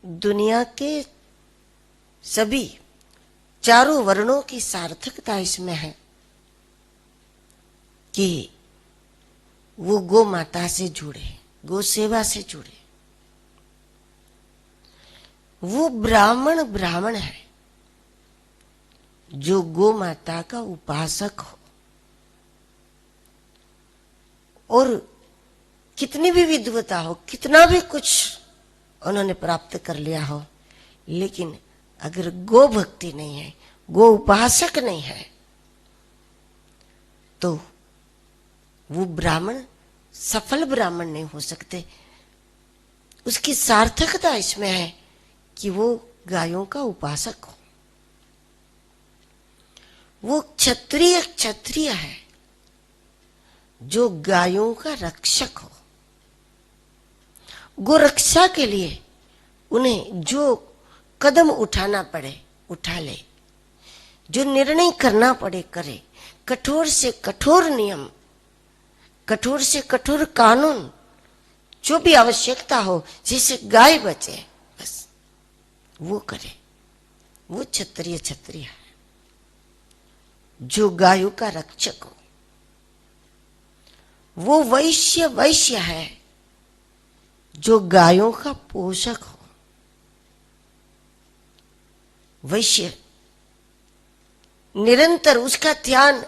दुनिया के सभी चारों वर्णों की सार्थकता इसमें है कि वो गौ माता से जुड़े, गौ सेवा से जुड़े। वो ब्राह्मण ब्राह्मण है जो गौ माता का उपासक हो, और कितनी भी विद्वता हो, कितना भी कुछ उन्होंने प्राप्त कर लिया हो, लेकिन अगर गो भक्ति नहीं है, गो उपासक नहीं है, तो वो ब्राह्मण सफल ब्राह्मण नहीं हो सकते। उसकी सार्थकता इसमें है कि वो गायों का उपासक हो, वो क्षत्रिय क्षत्रिय है जो गायों का रक्षक हो। गो रक्षा के लिए उन्हें जो कदम उठाना पड़े उठा ले, जो निर्णय करना पड़े करे, कठोर से कठोर नियम, कठोर से कठोर कानून, जो भी आवश्यकता हो जिससे गाय बचे, बस वो करे। वो क्षत्रिय क्षत्रिय है जो गायों का रक्षक हो। वो वैश्य वैश्य है जो गायों का पोषक हो। वैश्य निरंतर उसका ध्यान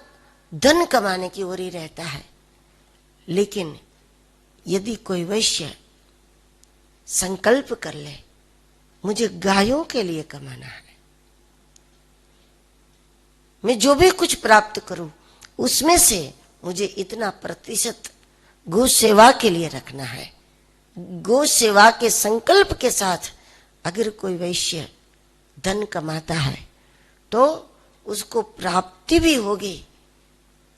धन कमाने की ओर ही रहता है, लेकिन यदि कोई वैश्य संकल्प कर ले मुझे गायों के लिए कमाना है, मैं जो भी कुछ प्राप्त करूं उसमें से मुझे इतना प्रतिशत गौ सेवा के लिए रखना है, गौ सेवा के संकल्प के साथ अगर कोई वैश्य धन कमाता है तो उसको प्राप्ति भी होगी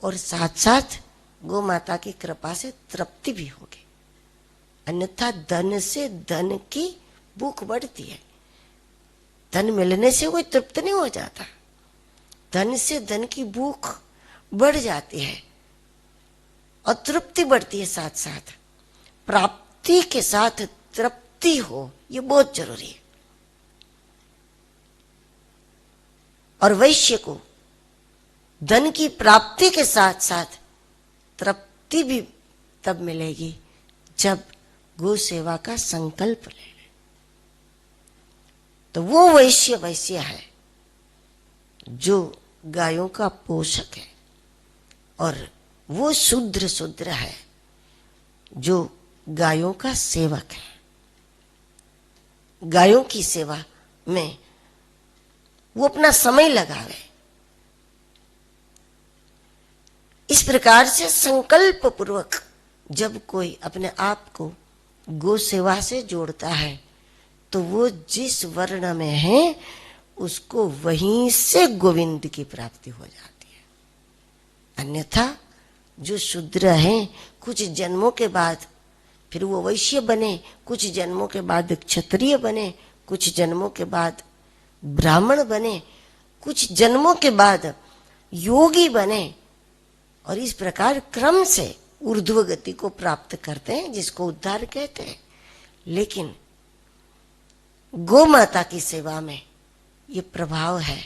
और साथ साथ गौ माता की कृपा से तृप्ति भी होगी। अन्यथा धन से धन की भूख बढ़ती है। धन मिलने से कोई तृप्त नहीं हो जाता, धन से धन की भूख बढ़ जाती है और तृप्ति बढ़ती है। साथ साथ प्राप्ति के साथ तृप्ति हो, ये बहुत जरूरी है। और वैश्य को धन की प्राप्ति के साथ साथ तृप्ति भी तब मिलेगी जब गौ सेवा का संकल्प ले ले। तो वो वैश्य वैश्य है जो गायों का पोषक है, और वो शूद्र शूद्र है जो गायों का सेवक है। गायों की सेवा में वो अपना समय लगावे। इस प्रकार से संकल्प पूर्वक जब कोई अपने आप को गौ सेवा से जोड़ता है तो वो जिस वर्ण में है उसको वहीं से गोविंद की प्राप्ति हो जाती है। अन्यथा जो शूद्र हैं कुछ जन्मों के बाद फिर वो वैश्य बने, कुछ जन्मों के बाद क्षत्रिय बने, कुछ जन्मों के बाद ब्राह्मण बने, कुछ जन्मों के बाद योगी बने, और इस प्रकार क्रम से ऊर्ध्व गति को प्राप्त करते हैं जिसको उद्धार कहते हैं। लेकिन गौ माता की सेवा में ये प्रभाव है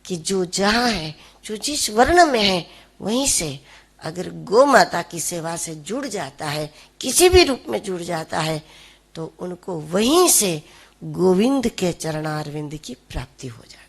कि जो जहां है, जो जिस वर्ण में है, वहीं से अगर गौ माता की सेवा से जुड़ जाता है, किसी भी रूप में जुड़ जाता है, तो उनको वहीं से गोविंद के चरणारविंद की प्राप्ति हो जाती है।